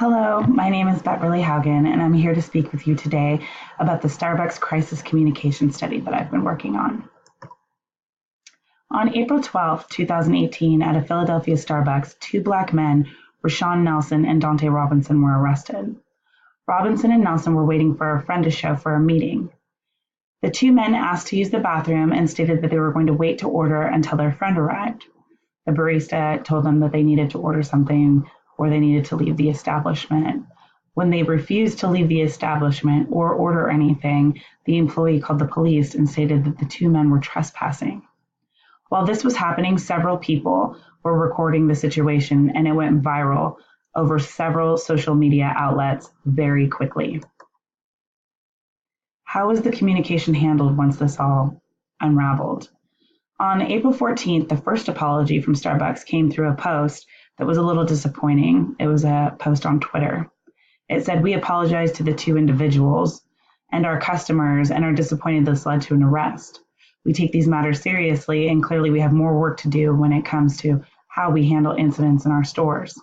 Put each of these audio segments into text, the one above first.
Hello, my name is Beverly Haugen, and I'm here to speak with you today about the Starbucks Crisis Communication study that I've been working on. On April 12, 2018, at a Philadelphia Starbucks, two Black men, Rashawn Nelson and Dante Robinson, were arrested. Robinson and Nelson were waiting for a friend to show for a meeting. The two men asked to use the bathroom and stated that they were going to wait to order until their friend arrived. The barista told them that they needed to order something or they needed to leave the establishment. When they refused to leave the establishment or order anything, the employee called the police and stated that the two men were trespassing. While this was happening, several people were recording the situation, and it went viral over several social media outlets very quickly. How was the communication handled once this all unraveled? On April 14th, the first apology from Starbucks came through a post that was a little disappointing. It was a post on Twitter. It said, "We apologize to the two individuals and our customers and are disappointed this led to an arrest. We take these matters seriously, and clearly we have more work to do when it comes to how we handle incidents in our stores.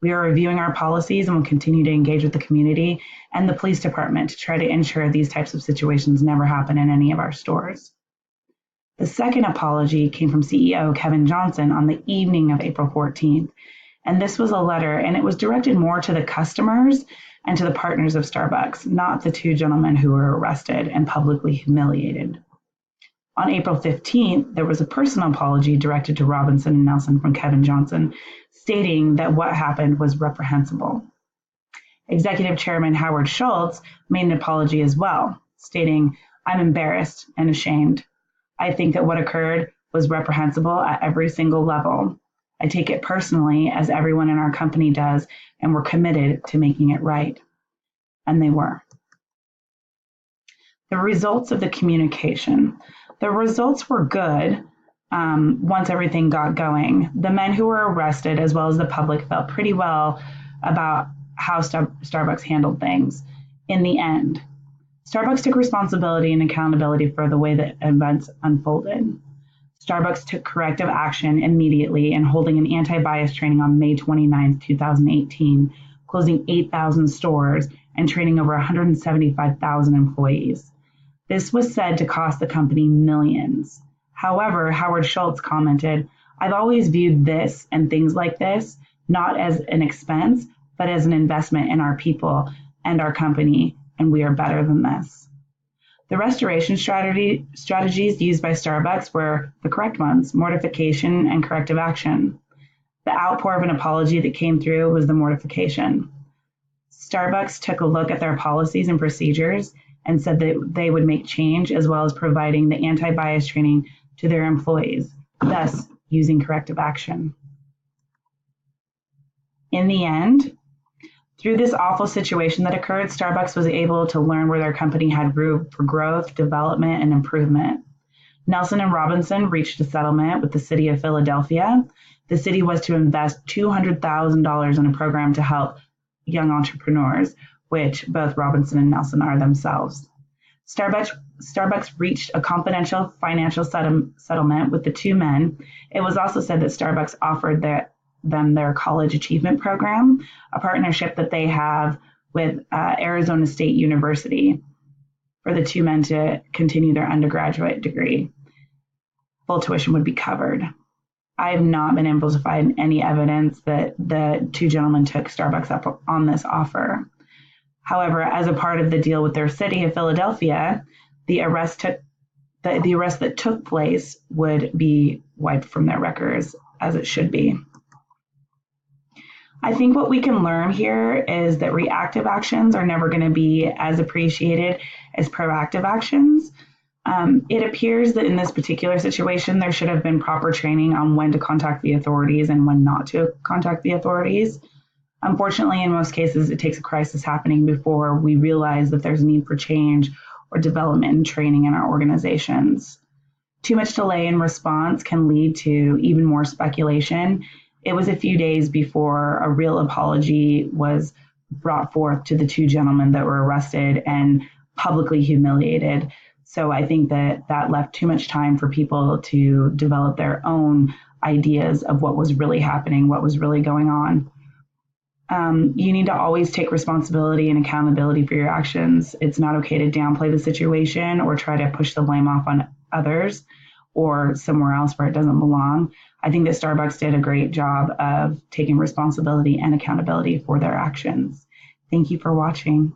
We are reviewing our policies and will continue to engage with the community and the police department to try to ensure these types of situations never happen in any of our stores." The second apology came from CEO Kevin Johnson on the evening of April 14th, and this was a letter, and it was directed more to the customers and to the partners of Starbucks, not the two gentlemen who were arrested and publicly humiliated. On April 15th, there was a personal apology directed to Robinson and Nelson from Kevin Johnson, stating that what happened was reprehensible. Executive Chairman Howard Schultz made an apology as well, stating, "I'm embarrassed and ashamed. I think that what occurred was reprehensible at every single level. I take it personally, as everyone in our company does, and we're committed to making it right." And they were. The results of the communication. The results were good once everything got going. The men who were arrested, as well as the public, felt pretty well about how Starbucks handled things in the end. Starbucks took responsibility and accountability for the way that events unfolded. Starbucks took corrective action immediately in holding an anti-bias training on May 29, 2018, closing 8,000 stores and training over 175,000 employees. This was said to cost the company millions. However, Howard Schultz commented, "I've always viewed this and things like this not as an expense, but as an investment in our people and our company, and we are better than this." The restoration strategies used by Starbucks were the correct ones: mortification and corrective action. The outpour of an apology that came through was the mortification. Starbucks took a look at their policies and procedures and said that they would make change, as well as providing the anti-bias training to their employees, thus using corrective action. In the end, through this awful situation that occurred, Starbucks was able to learn where their company had room for growth, development, and improvement. Nelson and Robinson reached a settlement with the city of Philadelphia. The city was to invest $200,000 in a program to help young entrepreneurs, which both Robinson and Nelson are themselves. Starbucks reached a confidential financial settlement with the two men. It was also said that Starbucks offered them their college achievement program, a partnership that they have with Arizona State University for the two men to continue their undergraduate degree. Full tuition would be covered. I have not been able to find any evidence that the two gentlemen took Starbucks up on this offer. However, as a part of the deal with their city of Philadelphia, the arrest that took place would be wiped from their records, as it should be. I think what we can learn here is that reactive actions are never going to be as appreciated as proactive actions. It appears that in this particular situation, there should have been proper training on when to contact the authorities and when not to contact the authorities. Unfortunately, in most cases, it takes a crisis happening before we realize that there's a need for change or development and training in our organizations. Too much delay in response can lead to even more speculation. It was a few days before a real apology was brought forth to the two gentlemen that were arrested and publicly humiliated. So I think that left too much time for people to develop their own ideas of what was really happening, what was really going on. You need to always take responsibility and accountability for your actions. It's not okay to downplay the situation or try to push the blame off on others or somewhere else where it doesn't belong. I think that Starbucks did a great job of taking responsibility and accountability for their actions. Thank you for watching.